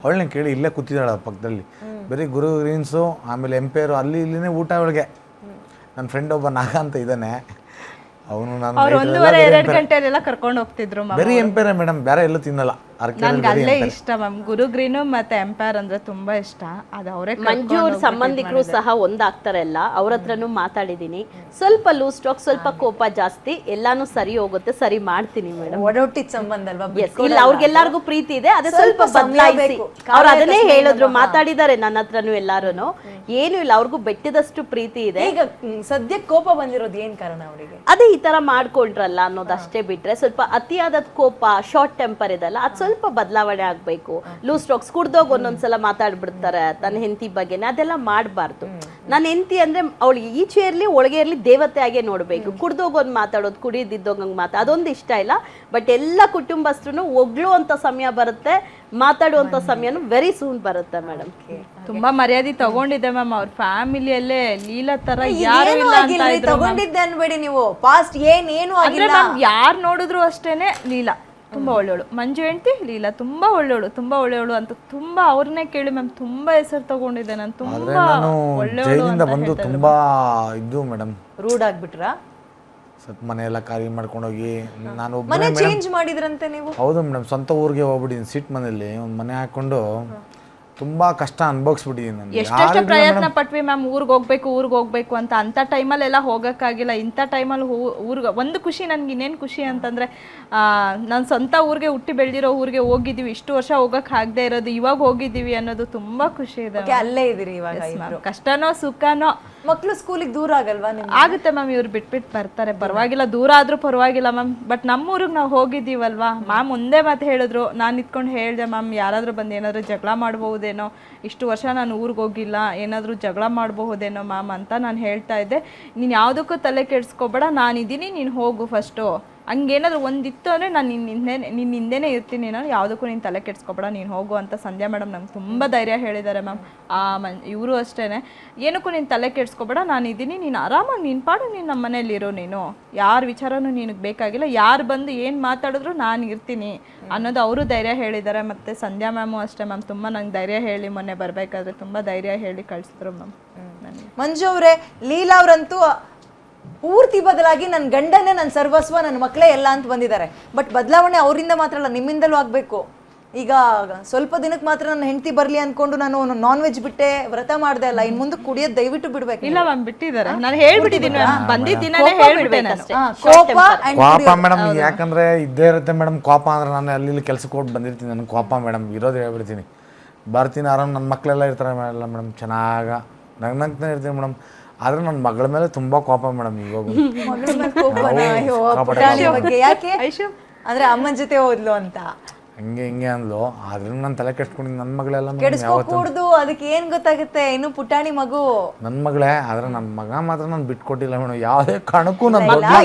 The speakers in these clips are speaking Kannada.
ಅವಳನ್ನ ಕೇಳಿ ಇಲ್ಲೇ ಕೂತಿದ್ದಾಳ ಪಕ್ಕದಲ್ಲಿ. ಬರೀ ಗುರು ಗ್ರೀನ್ಸು ಆಮೇಲೆ ಎಂಪೈರು ಅಲ್ಲಿ ಇಲ್ಲಿನೇ ಊಟ ಅವಳಿಗೆ. ನನ್ನ ಫ್ರೆಂಡ್ ಒಬ್ಬ ನಾಗ ಅಂತ ಇದ್ದಾನೆ, ಅವನು ನಾನು 1:30-2 ಗಂಟೆಲೆಲ್ಲ ಕರ್ಕೊಂಡು ಹೋಗ್ತಿದ್ರು. ಬರೀ ಎಂಪೈರ್ ಮೇಡಮ್, ಬೇರೆ ಎಲ್ಲೂ ತಿನ್ನಲ್ಲ. ನನ್ಗೆ ಅಲ್ಲೇ ಇಷ್ಟ ಮ್ಯಾಮ್, ಗುರು ಗ್ರೀನು ಮತ್ತೆ ಎಂಪೈರ್ ಅಂದ್ರೆ ತುಂಬಾ ಇಷ್ಟ. ಅದು ಅವರೇ ಮಂಜು ಅವ್ರ ಸಂಬಂಧಿಕರು ಸಹ ಒಂದಾಗ್ತಾರೆ ಎಲ್ಲ. ಅವ್ರ ಹತ್ರನೂ ಮಾತಾಡಿದೀನಿ. ಸ್ವಲ್ಪ ಲೂಸ್ ಸ್ಟಾಕ್, ಸ್ವಲ್ಪ ಕೋಪ ಜಾಸ್ತಿ, ಎಲ್ಲಾನು ಸರಿ ಹೋಗುತ್ತೆ, ಸರಿ ಮಾಡ್ತೀನಿ ಮೇಡಮ್. ಒಡಹುಟ್ಟಿದ ಸಂಬಂಧ ಅಲ್ವಾ? ಇಲ್ಲ, ಅವ್ರಿಗೆಲ್ಲರಿಗೂ ಪ್ರೀತಿ ಇದೆ, ಅದೇ ಸ್ವಲ್ಪ ಬದಲಾಯಿಸಿ. ಅವ್ರು ಅದನ್ನೇ ಹೇಳಿದ್ರು, ಮಾತಾಡಿದ್ದಾರೆ ನನ್ನ ಹತ್ರನು ಎಲ್ಲಾರು. ಏನು ಇಲ್ಲ, ಅವ್ರಿಗೂ ಬೆಟ್ಟದಷ್ಟು ಪ್ರೀತಿ ಇದೆ. ಈಗ ಸದ್ಯಕ್ಕೆ ಕೋಪ ಬಂದಿರೋದು ಏನ್ ಕಾರಣ ಅವರಿಗೆ? ಅದೇ ಈ ತರ ಮಾಡ್ಕೊಂಡ್ರಲ್ಲ ಅನ್ನೋದಷ್ಟೇ ಬಿಟ್ರೆ, ಸ್ವಲ್ಪ ಅತಿಯಾದ ಕೋಪ, ಶಾರ್ಟ್ ಟೆಂಪರ್ ಇದೆಲ್ಲ, ಅದು ಸ್ವಲ್ಪ ಬದಲಾವಣೆ ಆಗ್ಬೇಕು. ಲೂಸ್ ಸ್ಟಾಕ್ಸ್, ಕುಡ್ದೋಗ್ ಒಂದೊಂದ್ಸಲ ಮಾತಾಡ್ಬಿಡ್ತಾರೆ ತನ್ನ ಹೆಂಡತಿ ಬಗ್ಗೆನೆ, ಅದೆಲ್ಲ ಮಾಡಬಾರ್ದು. ನನ್ನ ಹೆಂಡತಿ ಅಂದ್ರೆ ಅವಳಿಗೆ ಈಚೆ ಇರ್ಲಿ ಒಳಗೆ ಇರ್ಲಿ ದೇವತೆ ಆಗೇ ನೋಡ್ಬೇಕು. ಕುಡ್ದೋಗೊಂದು ಮಾತಾಡೋದು, ಕುಡಿದಿದ್ದೋಗಂಗ್ ಅದೊಂದು ಇಷ್ಟ ಇಲ್ಲ. ಬಟ್ ಎಲ್ಲ ಕುಟುಂಬಸ್ಥರು ಹೊಗಳುವಂತ ಸಮಯ ಬರುತ್ತೆ, ಮಾತಾಡುವಂತ ಸಮಯನು ವೆರಿ ಸೂನ್ ಬರುತ್ತೆ ಮೇಡಮ್. ತುಂಬಾ ಮರ್ಯಾದೆ ತಗೊಂಡಿದ್ದೆ ಮ್ಯಾಮ್. ಅವ್ರ ಫ್ಯಾಮಿಲಿಯಲ್ಲೇ ಲೀಲಾ ತರ ಯಾರು ಇಲ್ಲ ಅಂತ ಇದ್ರು. ತಗೊಂಡಿದ್ದೆ ಅನ್ಬೇಡಿ ನೀವು, ಪಾಸ್ಟ್ ಏನು ಅಂದ್ರೆ ಮ್ಯಾಮ್ ಯಾರು ನೋಡಿದ್ರು ಅಷ್ಟೇನೆ ಲೀಲಾ ತುಂಬಾ ಒಳ್ಳೆಯವಳು, ಮಂಜು ಹೆಂಡತಿ ಲೀಲಾ ತುಂಬಾ ಒಳ್ಳೆಯವಳು ಅಂತ ತುಂಬಾ ಅವ್ರನ್ನೇ ಕೇಳಿ ಮ್ಯಾಮ್ ತುಂಬಾ ಹೆಸರು ತಗೊಂಡಿದ್ದೆ ನಾನು. ತುಂಬಾ ಜೈಲಿಂದ ಬಂದು ತುಂಬಾ ಇದ್ದು ಮೇಡಮ್. ರೂಢ್ ಆಗ್ಬಿಟ್ರ? ಸ್ವಲ್ಪ ಮನೆ ಎಲ್ಲ ಖಾಲಿ ಮಾಡ್ಕೊಂಡೋಗಿ ನಾನು ಮನೆ ಚೇಂಜ್ ಮಾಡಿದ್ರಂತೆ ನೀವು? ಹೌದು ಮೇಡಮ್, ಸ್ವಂತ ಊರಿಗೆ ಹೋಗ್ಬಿಟ್ಟಿದ್ದೀನಿ. ಸಿಟ್ ಮನೇಲಿ ಒಂದು ಮನೆ ಹಾಕೊಂಡು ತುಂಬಾ ಕಷ್ಟ ಅನ್ಭವಿಸ್ಬಿಟ್ಟಿದ್ದೀನಿ ನಾನು. ಎಷ್ಟೆಷ್ಟು ಪ್ರಯತ್ನ ಪಟ್ವಿ ಮ್ಯಾಮ್, ಊರಿಗೆ ಹೋಗ್ಬೇಕು ಅಂತ ಟೈಮಲ್ಲೆಲ್ಲ ಹೋಗೋಕ್ಕಾಗಿಲ್ಲ. ಇಂಥ ಟೈಮಲ್ಲಿ ಊರಿಗೆ ಒಂದು ಖುಷಿ, ನನ್ಗೆ ಇನ್ನೇನು ಖುಷಿ ಅಂತಂದರೆ ನಾನು ಸ್ವಂತ ಊರಿಗೆ ಹುಟ್ಟಿ ಬೆಳೆದಿರೋ ಊರಿಗೆ ಹೋಗಿದ್ದೀವಿ. ಇಷ್ಟು ವರ್ಷ ಹೋಗೋಕೆ ಆಗದೆ ಇರೋದು ಇವಾಗ ಹೋಗಿದ್ದೀವಿ ಅನ್ನೋದು ತುಂಬ ಖುಷಿ ಇದೆ. ಅಲ್ಲೇ ಇದ್ದೀರಿ ಇವಾಗ? ಕಷ್ಟನೋ ಸುಖನೋ. ಮಕ್ಕಳು ಸ್ಕೂಲಿಗೆ ದೂರ ಆಗಲ್ವಾ? ಆಗುತ್ತೆ ಮ್ಯಾಮ್, ಇವ್ರು ಬಿಟ್ಬಿಟ್ಟು ಬರ್ತಾರೆ, ಪರವಾಗಿಲ್ಲ, ದೂರ ಆದರೂ ಪರವಾಗಿಲ್ಲ ಮ್ಯಾಮ್. ಬಟ್ ನಮ್ಮೂರಿಗೆ ನಾವು ಹೋಗಿದ್ದೀವಲ್ವಾ ಮ್ಯಾಮ್. ಒಂದೇ ಮಾತು ಹೇಳಿದ್ರು, ನಾನು ನಿಂತ್ಕೊಂಡು ಹೇಳಿದೆ ಮ್ಯಾಮ್, ಯಾರಾದರೂ ಬಂದು ಏನಾದರೂ ಜಗಳ ಮಾಡ್ಬಹುದೇನೋ, ಇಷ್ಟು ವರ್ಷ ನಾನು ಊರಿಗೆ ಹೋಗಿಲ್ಲ, ಏನಾದರೂ ಜಗಳ ಮಾಡಬಹುದೇನೋ ಮ್ಯಾಮ್ ಅಂತ ನಾನು ಹೇಳ್ತಾ ಇದ್ದೆ. ನೀನು ಯಾವುದಕ್ಕೂ ತಲೆ ಕೆಡಿಸ್ಕೋಬೇಡ, ನಾನಿದ್ದೀನಿ, ನೀನು ಹೋಗು ಫಸ್ಟು. ಹಂಗೇನಾದ್ರು ಒಂದಿತ್ತು ಅಂದರೆ ನಾನು ನಿನ್ನ ಹಿಂದೆನೇ ಇರ್ತೀನಿ, ನಾನು ಯಾವುದಕ್ಕೂ ನೀನು ತಲೆ ಕೆಡಿಸ್ಕೊಬೇಡ, ನೀನು ಹೋಗು ಅಂತ ಸಂಧ್ಯಾ ಮೇಡಮ್ ನಂಗೆ ತುಂಬ ಧೈರ್ಯ ಹೇಳಿದ್ದಾರೆ ಮ್ಯಾಮ್. ಇವರು ಅಷ್ಟೇ, ಏನಕ್ಕೂ ನೀನು ತಲೆ ಕೆಡಿಸ್ಕೊಬೇಡ, ನಾನಿದ್ದೀನಿ, ನೀನು ಆರಾಮಾಗಿ ನೀನು ಪಾಡು, ನೀನು ನಮ್ಮ ಮನೇಲಿರೋ, ನೀನು ಯಾರ ವಿಚಾರನೂ ನಿನಗೆ ಬೇಕಾಗಿಲ್ಲ, ಯಾರು ಬಂದು ಏನು ಮಾತಾಡಿದ್ರು ನಾನು ಇರ್ತೀನಿ ಅನ್ನೋದು ಅವರು ಧೈರ್ಯ ಹೇಳಿದ್ದಾರೆ. ಮತ್ತು ಸಂಧ್ಯಾ ಮ್ಯಾಮು ಅಷ್ಟೇ ಮ್ಯಾಮ್, ತುಂಬ ನಂಗೆ ಧೈರ್ಯ ಹೇಳಿ ಮೊನ್ನೆ ಬರಬೇಕಾದ್ರೆ ತುಂಬ ಧೈರ್ಯ ಹೇಳಿ ಕಳಿಸಿದ್ರು ಮ್ಯಾಮ್. ಮಂಜು ಅವರೇ, ಲೀಲಾ ಅವರಂತೂ ಪೂರ್ತಿ ಬದಲಾಗಿ ನನ್ನ ಗಂಡನೇ ನನ್ನ ಸರ್ವಸ್ವ, ನನ್ನ ಮಕ್ಕಳೇ ಎಲ್ಲ ಅಂತ ಬಂದಿದ್ದಾರೆ. ಬಟ್ ಬದಲಾವಣೆ ಅವರಿಂದ ಮಾತ್ರ ಅಲ್ಲ, ನಿಮ್ಮಿಂದಲೂ ಆಗಬೇಕು. ಈಗ ಸ್ವಲ್ಪ ದಿನಕ್ಕೆ ಮಾತ್ರ ನನ್ನ ಹೆಂಡತಿ ಬರಲಿ ಅಂದ್ಕೊಂಡು ನಾನು ನಾನ್ ವೆಜ್ ಬಿಟ್ಟೆ, ವ್ರತ ಮಾಡ್ದೆ ಅಲ್ಲ, ಇನ್ನು ಮುಂದೆ ಕುಡಿಯೋದು ದಯವಿಟ್ಟು ಬಿಡ್ಬೇಕು. ಇಲ್ಲ ಮ್ಯಾಮ್, ಬಿಟ್ಟಿದ್ದಾರೆ. ನಾನು ಹೇಳ್ಬಿಟ್ಟಿದ್ದೀನಿ, ಬಂದಿದ್ದೀನೇ ಹೇಳ್ಬಿಟ್ಟೆ. ಕೋಪ ಮೇಡಮ್, ಯಾಕಂದ್ರೆ ಇದ್ದೇ ಇರುತ್ತೆ ಮೇಡಮ್ ಕೋಪ. ಅಂದ್ರೆ ನಾನು ಅಲ್ಲಿ ಕೆಲ್ಸಕ್ಕೆ ಹೋಗಿ ಬಂದಿರ್ತೀನಿ, ನನಗೆ ಕೋಪ ಮೇಡಮ್ ಇರೋದು ಹೇಳ್ಬಿಡ್ತೀನಿ. ಬರ್ತೀನಿ ಆರಾಮ್, ನನ್ನ ಮಕ್ಕಳೆಲ್ಲ ಇರ್ತಾರೆ ಮೇಡಮ್, ಚೆನ್ನಾಗ ನಗ್ನಗ್ತಾನೆ ಇರ್ತೀನಿ ಮೇಡಮ್. ಆದ್ರೆ ನನ್ನ ಮಗಳ ಮೇಲೆ ತುಂಬಾ ಕೋಪ ಮೇಡಮ್ ಇವಾಗ. ಯಾಕೆ ಅಂದ್ರೆ ಅಮ್ಮನ ಜೊತೆ ಹೋದ್ಲು ಅಂತ ಹಿಂಗೆ ಅಂದ್ಲು. ಆದ್ರೂ ನಾನು ತಲೆ ಕೆಡ್ಸ್ಕೊಂಡು ನನ್ನ ಮಗಳೆಲ್ಲ ಕೆಡಿಸ್ಕೊಡ್ದು, ಅದಕ್ಕೆ ಏನ್ ಗೊತ್ತಾಗುತ್ತೆ, ಇನ್ನು ಪುಟಾಣಿ ಮಗು ನನ್ನ ಮಗಳೇ. ಆದ್ರೆ ನನ್ನ ಮಗ ಮಾತ್ರ ನಾನು ಬಿಟ್ಕೊಟ್ಟಿಲ್ಲ ಮೇಡಮ್, ಯಾವುದೇ ಕಾರಣಕ್ಕೂ. ನನ್ನ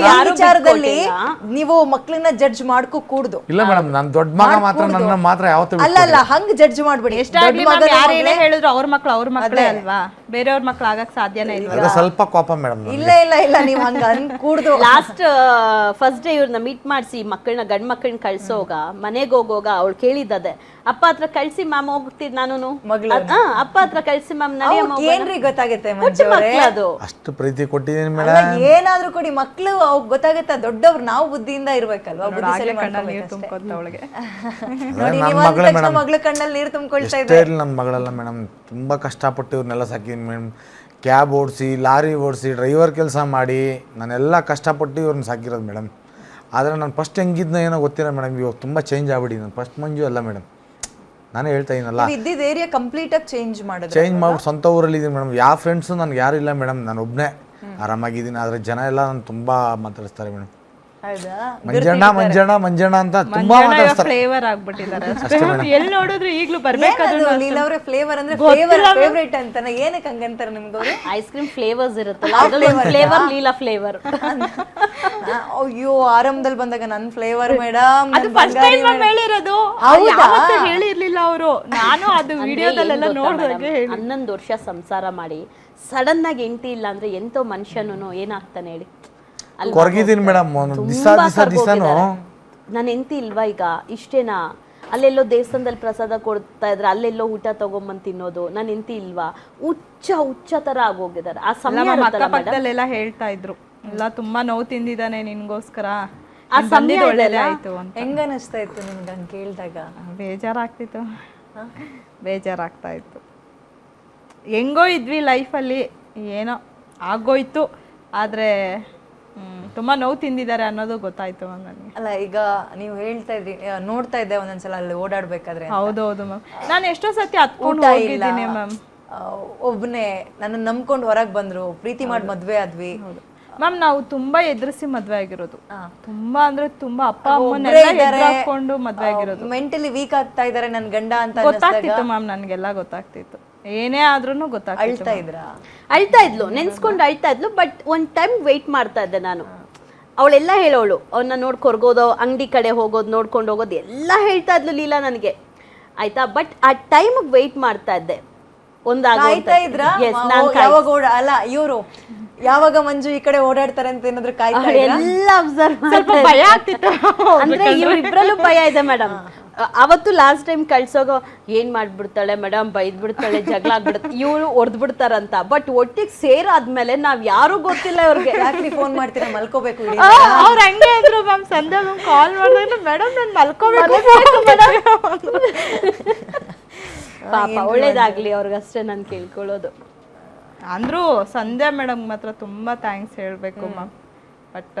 ವಿಚಾರದಲ್ಲಿ ನೀವು ಮಕ್ಕಳನ್ನ ಜಡ್ಜ್ ಮಾಡ್ಕೋ ಕೂಡ್ದು. ಇಲ್ಲ ಮೇಡಮ್, ನನ್ನ ದೊಡ್ಡ ಮಗ ಮಾತ್ರ ನನ್ನ ಮಾತ್ರ ಯಾವತ್ತೂ ಅಲ್ಲ ಹಂಗ್ ಜಡ್ಜ್ ಮಾಡ್ಬೇಡಿ. ಯಾರೇನೇ ಹೇಳಿದ್ರು ಅವ್ರ ಮಕ್ಕಳೇ ಅಲ್ವಾ, ಬೇರೆಯವ್ರ ಮಕ್ಳು ಆಗಕ್ ಸಾಧ್ಯನೇ ಇಲ್ಲ. ಸ್ವಲ್ಪ ಕೋಪ ಮೇಡಮ್. ಇಲ್ಲ ನೀವು ಹಂಗ ಕೂಡ್ದು. ಲಾಸ್ಟ್ ಫಸ್ಟ್ ಡೇ ಇವ್ರನ್ನ ಮೀಟ್ ಮಾಡಿಸಿ ಮಕ್ಕಳನ್ನ, ಗಂಡ್ ಮಕ್ಕಳನ್ನ ಕಳ್ಸೋಗ, ಮನೆಗೆ ಹೋಗೋಗ ಅವಳು ಕೇಳಿದ್ದದೆ, ಅಪ್ಪ ಹತ್ರ ಕಳ್ಸಿ ಮ್ಯಾಮ್ ಹೋಗ್ತಿದ್ ನಾನು, ಅಪ್ಪ ಹತ್ರ ಕಳ್ಸಿ ಮ್ಯಾಮ್ ಏನ್ರಿ ಗೊತ್ತಾಗುತ್ತೆ ಅದು. ಅಷ್ಟು ಪ್ರೀತಿ ಕೊಟ್ಟಿದ್ದೀನಿ ಮೇಡಮ್. ಏನಾದ್ರೂ ಕೊಡಿ, ಮಕ್ಳು ಗೊತ್ತಾಗತ್ತ, ದೊಡ್ಡವ್ರು ನಾವು ಬುದ್ಧಿಯಿಂದ ಇರ್ಬೇಕಲ್ವಾ. ಮಗಳ ಕಣ್ಣಲ್ಲಿ ನೀರು ತುಂಬಿಕೊಳ್ತಾ ಇದ್ದಾರೆ. ನನ್ನ ಮಗಳೆಲ್ಲ ಮೇಡಮ್ ತುಂಬಾ ಕಷ್ಟಪಟ್ಟು ಇವ್ರನ್ನೆಲ್ಲ ಸಾಕಿದ್ದೀನಿ ಮೇಡಮ್. ಕ್ಯಾಬ್ ಓಡಿಸಿ, ಲಾರಿ ಓಡಿಸಿ, ಡ್ರೈವರ್ ಕೆಲಸ ಮಾಡಿ ನಾನೆಲ್ಲ ಕಷ್ಟಪಟ್ಟು ಇವ್ರನ್ನ ಸಾಕಿರೋದು ಮೇಡಮ್. ಆದರೆ ನಾನು ಫಸ್ಟ್ ಹೆಂಗಿದ್ನ ಏನೋ ಗೊತ್ತಿಲ್ಲ ಮೇಡಮ್, ಇವಾಗ ತುಂಬ ಚೇಂಜ್ ಆಗ್ಬಿಡಿ. ನಾನು ಫಸ್ಟ್ ಮಂಜು ಅಲ್ಲ ಮೇಡಮ್, ನಾನೇ ಹೇಳ್ತಾ ಇದ್ದೀನಲ್ಲ, ಇದ್ದಿದ್ದ ಏರಿಯಾ ಕಂಪ್ಲೀಟ್ ಆಗಿ ಚೇಂಜ್ ಮಾಡಿ ಸ್ವಂತ ಊರಲ್ಲಿ ಇದ್ದೀನಿ ಮೇಡಮ್. ಯಾವ ಫ್ರೆಂಡ್ಸು ನನಗೆ ಯಾರು ಇಲ್ಲ ಮೇಡಮ್, ನಾನು ಒಬ್ಬನೇ ಆರಾಮಾಗಿದ್ದೀನಿ. ಆದರೆ ಜನ ಎಲ್ಲ ನಾನು ತುಂಬ ಮಾತಾಡಿಸ್ತಾರೆ ಮೇಡಮ್. ಮಂಜಣ್ಣ ಅಂತ ತುಂಬಾ ಫ್ಲೇವರ್ ಆಗ್ಬಿಟ್ಟಿದ್ದಾರೆ. ಎಲ್ಲಿ ನೋಡಿದ್ರು ಈಗಲೂ ಬರ್ಬೇಕಾದ್ರೆ ಲೀಲಾವ್ರೆ ಫ್ಲೇವರ್ ಅಂದ್ರೆ ಫೇವರೇಟ್ ಅಂತಾನೆ. ಏನಕ್ಕೆ ಹಂಗಂತಾರೆ ನಿಮ್ಗೆ? ಐಸ್ ಕ್ರೀಮ್ ಫ್ಲೇವರ್ಸ್ ಇರುತ್ತಲ್ಲ, ಫ್ಲೇವರ್ ಲೀಲಾ ಫ್ಲೇವರ್. ಅಯ್ಯೋ, ಆರಂಭದಲ್ಲಿ ಬಂದಾಗ ನನ್ನ ಫ್ಲೇವರ್ ಮೇಡಮ್, ಅದು ಫಸ್ಟ್ ಟೈಮ್ ಹೇಳಿರೋದು, ಹೇಳಿರ್ಲಿಲ್ಲ ಅವರು. ನಾನು ಅದು ವಿಡಿಯೋದಲ್ಲೆಲ್ಲ ನೋಡಿದಾಗ 11 ವರ್ಷ ಸಂಸಾರ ಮಾಡಿ ಸಡನ್ ಆಗಿ ಹೆಂಡತಿ ಇಲ್ಲ ಅಂದ್ರೆ ಎಂತೋ ಮನುಷ್ಯನು ಏನಾಗ್ತಾನೆ ಹೇಳಿ. ಕೊರಗಿದ್ದೀನಿ ಮೇಡಮ್ ದಿಸಾನು. ನನ್ನ ಹೆಂಡತಿ ಇಲ್ವಾ ಈಗ, ಇಷ್ಟೇನಾ ಅಲ್ಲೆಲ್ಲೋ ದೇವಸ್ಥಾನದಲ್ಲಿ ಪ್ರಸಾದ ಕೊಡ್ತಾ ಇದ್ರೆ ಅಲ್ಲೆಲ್ಲೋ ಊಟ ತಗೊಂಬಂದು ತಿನ್ನೋದು, ನನ್ನ ಹೆಂಡತಿ ಇಲ್ವಾ, ಹುಚ್ಚ ಥರ ಆಗೋಗಿದ್ದಾರೆ. ಆ ಸಮಯ ಅಕ್ಕಪಕ್ಕದಲ್ಲೆಲ್ಲ ಹೇಳ್ತಾ ಇದ್ರು, ಎಲ್ಲ ತುಂಬಾ ನೋವು ತಿಂದಿದ್ದಾನೆ ನಿನ್ಗೋಸ್ಕರ, ಆ ಸಮಯ ಒಳ್ಳೇದೇ ಆಯ್ತು ಅಂತ. ಹೆಂಗ ಅನಿಸ್ತಾ ಇತ್ತು ನಿಮ್ಗೆ ಹಂಗೆ ಕೇಳಿದಾಗ? ಬೇಜಾರಾಗ್ತಿತ್ತು, ಬೇಜಾರಾಗ್ತಾ ಇತ್ತು. ಹೆಂಗೋ ಇದ್ವಿ ಲೈಫಲ್ಲಿ, ಏನೋ ಆಗೋಯ್ತು, ಆದರೆ ತುಂಬ ನೋವು ತಿಂದಿದ್ದಾರೆ ಅನ್ನೋದು ಗೊತ್ತಾಯ್ತು ಮ್ಯಾಮ್ ನನಗೆ. ಅಲ್ಲ ಈಗ ನೀವು ಹೇಳ್ತಾ ಇದ್ರಿ, ನೋಡ್ತಾ ಇದ್ದೆ ಒಂದೊಂದ್ಸಲ ಅಲ್ಲಿ ಓಡಾಡ್ಬೇಕಾದ್ರೆ. ಹೌದೌದು ಮ್ಯಾಮ್, ನಾನು ಎಷ್ಟೋ ಸತಿ ಹತ್ಕೊಂಡು ಹೋಗಿದ್ದೀನಿ ಮ್ಯಾಮ್. ಒಬ್ಬನೇ ನನ್ನ ನಂಬ್ಕೊಂಡು ಹೊರಗೆ ಬಂದ್ರು, ಪ್ರೀತಿ ಮಾಡಿ ಮದ್ವೆ ಆದ್ವಿ. ಮ್ಯಾಮ್ ನಾವು ತುಂಬಾ ಎದುರಿಸಿ ಮದ್ವೆ ಆಗಿರೋದು, ತುಂಬಾ ಅಂದ್ರೆ ತುಂಬಾ ಅಪ್ಪ ಅಮ್ಮನ್ನೆಲ್ಲ ಹಾಕೊಂಡು ಮದ್ವೆ ಆಗಿರೋದು. ಮೆಂಟಲಿ ವೀಕ್ ಆಗ್ತಾ ಇದಾರೆ ನನ್ ಗಂಡ ಅಂತ ಗೊತ್ತಾಗ್ತಿತ್ತು ಮ್ಯಾಮ್, ನನ್ಗೆಲ್ಲ ಗೊತ್ತಾಗ್ತಿತ್ತು, ಏನೇ ಆದ್ರೂ ಗೊತ್ತಾಗ್ತಿತ್ತು. ಅಳ್ತಾ ಇದ್ಲು, ನೆನ್ಸ್ಕೊಂಡು ಅಳ್ತಾ ಇದ್ಲು. ಬಟ್ ಒಂದ್ ಟೈಮ್ ವೆಯ್ಟ್ ಮಾಡ್ತಾ ಇದ್ದೆ ನಾನು. ಅವಳೆಲ್ಲ ಹೇಳೋಳು, ಅವನ್ನ ನೋಡ್ ಕೊರ್ಗೋದು, ಅಂಗಡಿ ಕಡೆ ಹೋಗೋದು, ನೋಡ್ಕೊಂಡು ಹೋಗೋದು ಎಲ್ಲ ಹೇಳ್ತಾ ಇದ್ಲು ಲೀಲಾ ನನಗೆ, ಆಯ್ತಾ. ಬಟ್ ಆ ಟೈಮಿಗೆ ವೆಯ್ಟ್ ಮಾಡ್ತಾ ಇದ್ದೆ. ಅಲ್ಲ ಇವರು ಯಾವಾಗ ಮಂಜು ಈ ಕಡೆ ಓಡಾಡ್ತಾರೆ ಅಂತ ಏನಾದ್ರು ಕಾಯ್ತಾ ಎಲ್ಲ ಅಬ್ಸರ್ವ್ ಸ್ವಲ್ಪ ಭಯ ಆಗ್ತಿತ್ತು. ಅಂದ್ರೆ ಇವ್ರಿಬ್ರಲ್ಲೂ ಭಯ ಇದೆ ಮೇಡಮ್. ಅವತ್ತು ಲಾಸ್ಟ್ ಟೈಮ್ ಕಳ್ಸೋಗೋ ಏನ್ ಮಾಡ್ಬಿಡ್ತಾಳೆ ಮೇಡಮ್, ಬೈದ್ ಬಿಡ್ತಾಳೆ, ಜಗಳ ಆಗ್ಬಿಡುತ್ತೆ, ಇವ್ರು ಹೊಡೆದ್ ಬಿಡ್ತಾರಂತ. ಬಟ್ ಒಟ್ಟಿಗೆ ಸೇರಾದ್ಮೇಲೆ ನಾವ್ ಯಾರು ಗೊತ್ತಿಲ್ಲ ಇವ್ರಿಗೆ. ಯಾಕೆ ಫೋನ್ ಮಾಡ್ತೀರಾ, ಮಲ್ಕೋಬೇಕು ಅವ್ರ ಹಂಗೆ ಇದ್ರು ಮ್ಯಾಮ್. ಸಂಧ್ಯಾ ಮ್ಯಾಮ್ ಕಾಲ್ ಮಾಡಿದ್ರೆ ಮೇಡಮ್ ನಾನು ಮಲ್ಕೋಬೇಕು ಪಾಪ, ಒಳ್ಳೇದಾಗ್ಲಿ ಅವ್ರಿಗಷ್ಟೇ ನಾನು ಕೇಳ್ಕೊಳ್ಳೋದು. ಅಂದ್ರು ಸಂಧ್ಯಾ ಮೇಡಮ್ ಮಾತ್ರ ತುಂಬಾ ಥ್ಯಾಂಕ್ಸ್ ಹೇಳ್ಬೇಕು ಮ್ಯಾಮ್. ಬಟ್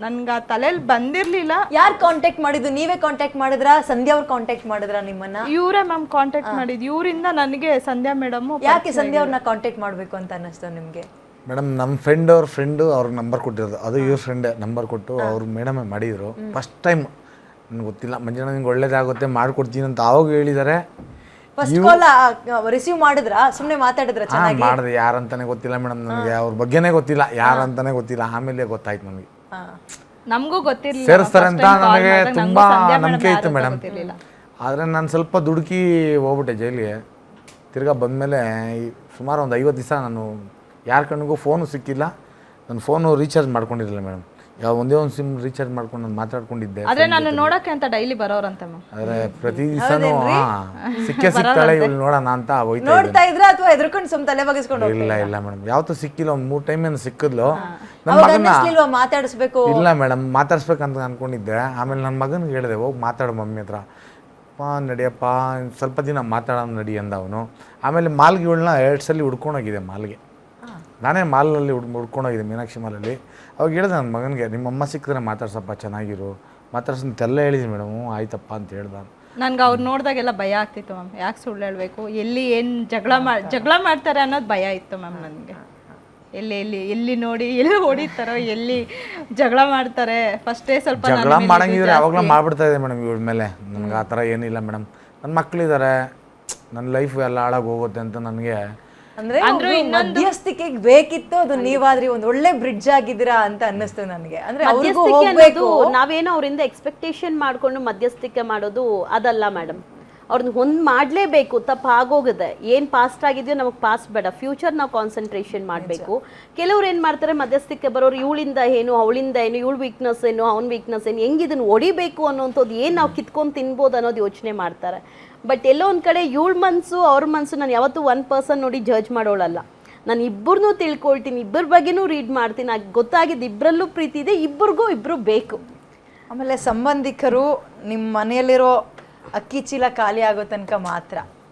ನನ್ಗೆ ಆ ತಲೆಯಲ್ಲಿ ಬಂದಿರ್ಲಿಲ್ಲ. ಯಾರು ಕಾಂಟ್ಯಾಕ್ಟ್ ಮಾಡಿದ್ದು? ನೀವೇ ಕಾಂಟ್ಯಾಕ್ಟ್ ಮಾಡಿದ್ರಾ, ಸಂಧ್ಯಾ ಅವ್ರು ಕಾಂಟ್ಯಾಕ್ಟ್ ಮಾಡಿದ್ರಾ ನಿಮ್ಮನ್ನ? ಇವರೇ ಮ್ಯಾಮ್ ಕಾಂಟ್ಯಾಕ್ಟ್ ಮಾಡಿದ್ದು. ಇವರಿಂದ ನನಗೆ ಸಂಧ್ಯಾ ಮೇಡಮ್. ಯಾಕೆ ಸಂಧ್ಯಾ ಅವ್ರನ್ನ ಕಾಂಟ್ಯಾಕ್ಟ್ ಮಾಡ್ಬೇಕು ಅಂತ ಅನ್ನಿಸ್ತು ನಿಮ್ಗೆ? ಮೇಡಮ್ ನಮ್ಮ ಫ್ರೆಂಡು ಅವ್ರಿಗೆ ನಂಬರ್ ಕೊಟ್ಟಿರೋದು, ಅದು ಇವ್ರ ಫ್ರೆಂಡೇ ನಂಬರ್ ಕೊಟ್ಟು ಅವ್ರು ಮೇಡಮೇ ಮಾಡಿದರು. ಫಸ್ಟ್ ಟೈಮ್ ನನಗೆ ಗೊತ್ತಿಲ್ಲ, ಮಂಜಣ್ಣ ನಿಂಗೆ ಒಳ್ಳೇದಾಗುತ್ತೆ ಮಾಡ್ಕೊಡ್ತೀನಿ ಅಂತ ಆವಾಗ ಹೇಳಿದ್ದಾರೆ. ಫಸ್ಟ್ ಕಾಲ್ ರಿಸೀವ್ ಮಾಡಿದ್ರಾ, ಸುಮ್ಮನೆ ಮಾತಾಡಿದ್ರ? ಚೆನ್ನಾಗಿ ಮಾಡಿದೆ. ಯಾರಂತಾನೆ ಗೊತ್ತಿಲ್ಲ ಮೇಡಮ್ ನನಗೆ, ಅವ್ರ ಬಗ್ಗೆನೇ ಗೊತ್ತಿಲ್ಲ, ಯಾರಂತಾನೆ ಗೊತ್ತಿಲ್ಲ. ಆಮೇಲೆ ಗೊತ್ತಾಯ್ತು ನನಗೆ, ನಮಗೂ ಗೊತ್ತಿರಲಿಲ್ಲ ಸೇರಿಸ್ತಾರೆ ಅಂತ ನನಗೆ ತುಂಬ ನಂಬಿಕೆ ಇತ್ತು ಮೇಡಮ್. ಆದರೆ ನಾನು ಸ್ವಲ್ಪ ದುಡುಕಿ ಹೋಗ್ಬಿಟ್ಟೆ ಜೈಲಿಗೆ. ತಿರ್ಗಾ ಬಂದಮೇಲೆ ಸುಮಾರು ಒಂದು 50 ದಿವಸ ನಾನು ಯಾರ ಕಣ್ಣಿಗೂ ಫೋನು ಸಿಕ್ಕಿಲ್ಲ. ನನ್ನ ಫೋನು ರೀಚಾರ್ಜ್ ಮಾಡ್ಕೊಂಡಿರಲಿಲ್ಲ ಮೇಡಮ್. ಒಂದೇ ಒಂದು ಸಿಮ್ ರೀಚಾರ್ಜ್ ಮಾಡ್ಕೊಂಡು ನಾನು ಮಾತಾಡ್ಕೊಂಡಿದ್ದೆ. ಆದ್ರೆ ನಾನು ನೋಡಕ್ಕೆ ಅಂತ ಡೈಲಿ ಬರೋರಂತೆ ಮ್ಯಾಮ್. ಆದರೆ ಪ್ರತಿ ದಿವಸನೂ ಸಿಕ್ತಾಳೆ ಇವಳು ನೋಡೋಣ ಅಂತ ಹೋಯ್ತಾ ನೋಡ್ತಾ ಇದ್ರ ಅಥವಾ ಎದ್ರಕೊಂಡು ಸುಮ್ ತಲೆ ಬಗ್ಗಿಸ್ಕೊಂಡು? ಇಲ್ಲ ಮೇಡಮ್, ಯಾವತ್ತೂ ಸಿಕ್ಕಿಲ್ಲ. ಒಂದು 3 ಟೈಮ್ ಏನು ಸಿಕ್ಕಿದ್ಲು. ನನ್ನ ಮಗನ ಮಾತಾಡಿಸ್ಬೇಕು. ಇಲ್ಲ ಮೇಡಮ್, ಮಾತಾಡ್ಸ್ಬೇಕಂತ ಅನ್ಕೊಂಡಿದ್ದೆ. ಆಮೇಲೆ ನನ್ನ ಮಗನಿಗೆ ಹೇಳಿದೆ, ಹೋಗಿ ಮಾತಾಡು ಮಮ್ಮಿ ಹತ್ರ. ನಡಿಯಪ್ಪ ಸ್ವಲ್ಪ ದಿನ ಮಾತಾಡೋಣ ನಡಿ ಅಂದ ಅವನು. ಆಮೇಲೆ ಮಾಲ್ಗೆ ಇವಳನ್ನ 2 ಸಲ ಹುಡ್ಕೊಂಡೋಗಿದೆ ಮಾಲ್ಗೆ. ನಾನೇ ಮಾಲ್ನಲ್ಲಿ ಹುಡ್ಕೊಂಡೋಗಿದ್ದೆ, ಮೀನಾಕ್ಷಿ ಮಾಲಲ್ಲಿ. ಅವಾಗ ಹೇಳಿದೆ ನನ್ನ ಮಗನಿಗೆ, ನಿಮ್ಮಮ್ಮ ಸಿಕ್ಕಿದ್ರೆ ಮಾತಾಡ್ಸಪ್ಪ, ಚೆನ್ನಾಗಿರು ಮಾತಾಡ್ಸಂತೆಲ್ಲ ಹೇಳಿದ್ದೀನಿ ಮೇಡಮ್. ಆಯ್ತಪ್ಪ ಅಂತ ಹೇಳ್ದ. ನನ್ಗೆ ಅವ್ರು ನೋಡಿದಾಗೆಲ್ಲ ಭಯ ಆಗ್ತಿತ್ತು ಮ್ಯಾಮ್. ಯಾಕೆ ಸುಳ್ಳು ಹೇಳಬೇಕು, ಎಲ್ಲಿ ಏನು ಜಗಳ ಮಾಡ್ತಾರೆ ಅನ್ನೋದು ಭಯ ಇತ್ತು ಮ್ಯಾಮ್ ನನಗೆ. ಎಲ್ಲಿ ನೋಡಿ ಎಲ್ಲಿ ಹೊಡಿತಾರೋ, ಎಲ್ಲಿ ಜಗಳ ಮಾಡ್ತಾರೆ. ಫಸ್ಟೇ ಸ್ವಲ್ಪ ಜಗಳ ಮಾಡಂಗಿದ್ರೆ ಯಾವಾಗಲೂ ಮಾಡ್ಬಿಡ್ತಾ ಇದೆ ಮೇಡಮ್ ಇವಳ ಮೇಲೆ. ನನಗೆ ಆ ಥರ ಏನಿಲ್ಲ ಮೇಡಮ್. ನನ್ನ ಮಕ್ಕಳಿದ್ದಾರೆ, ನನ್ನ ಲೈಫ್ ಎಲ್ಲ ಹಾಳಾಗಿ ಹೋಗುತ್ತೆ ಅಂತ ನನಗೆ. ಅಂದ್ರೆ ಮಧ್ಯಸ್ಥಿಕೆ ಬೇಕಿತ್ತು, ಅದು ನೀವಾದ್ರಿ ಒಂದ್ ಒಳ್ಳೆ ಬ್ರಿಡ್ಜ್ ಆಗಿದ್ದೀರಾ ಅಂತ ಅನ್ನಿಸ್ತು ನನಗೆ. ಅಂದ್ರೆ ನಾವೇನೋ ಅವರಿಂದ ಎಕ್ಸ್ಪೆಕ್ಟೇಷನ್ ಮಾಡ್ಕೊಂಡು ಮಧ್ಯಸ್ಥಿಕೆ ಮಾಡೋದು ಅದಲ್ಲ ಮೇಡಮ್. ಅವ್ರನ್ನ ಹೊಂದ್ ಮಾಡ್ಲೇಬೇಕು. ತಪ್ಪು ಆಗೋಗಿದೆ, ಏನ್ ಪಾಸ್ಟ್ ಆಗಿದೆಯೋ ನಮಗೆ ಪಾಸ್ಟ್ ಬೇಡ, ಫ್ಯೂಚರ್ ನಾವು ಕಾನ್ಸಂಟ್ರೇಷನ್ ಮಾಡಬೇಕು. ಕೆಲವ್ರು ಏನ್ ಮಾಡ್ತಾರೆ, ಮಧ್ಯಸ್ಥಿಕೆ ಬರೋರು ಇವಳಿಂದ ಏನು ಅವಳಿಂದ ಏನು, ಇವಳು ವೀಕ್ನೆಸ್ ಏನು ಅವ್ನ ವೀಕ್ನೆಸ್ ಏನು, ಹೆಂಗ್ ಇದನ್ನ ಹೊಡಿಬೇಕು ಅನ್ನೋಂಥದ್ದು, ಏನ್ ನಾವು ಕಿತ್ಕೊಂಡು ತಿನ್ಬೋದು ಅನ್ನೋದು ಯೋಚನೆ ಮಾಡ್ತಾರೆ. ಬಟ್ ಎಲ್ಲೋ ಒಂದು ಕಡೆ ಇವಳ ಮನಸ್ಸು ಅವ್ರ ಮನಸ್ಸು, ನಾನು ಯಾವತ್ತೂ ಒನ್ ಪರ್ಸನ್ ನೋಡಿ ಜಡ್ಜ್ ಮಾಡೋಳಲ್ಲ. ನಾನು ಇಬ್ಬರನ್ನೂ ತಿಳ್ಕೊಳ್ತೀನಿ, ಇಬ್ಬರ ಬಗ್ಗೆನೂ ರೀಡ್ ಮಾಡ್ತೀನಿ. ಗೊತ್ತಾಗಿದ್ದು ಇಬ್ಬರಲ್ಲೂ ಪ್ರೀತಿ ಇದೆ, ಇಬ್ಬರು ಬೇಕು. ಆಮೇಲೆ ಸಂಬಂಧಿಕರು ನಿಮ್ಮ ಮನೆಯಲ್ಲಿರೋ ಅಕ್ಕಿ ಚೀಲ ಖಾಲಿ ಆಗೋ ತನಕ ಮಾತ್ರ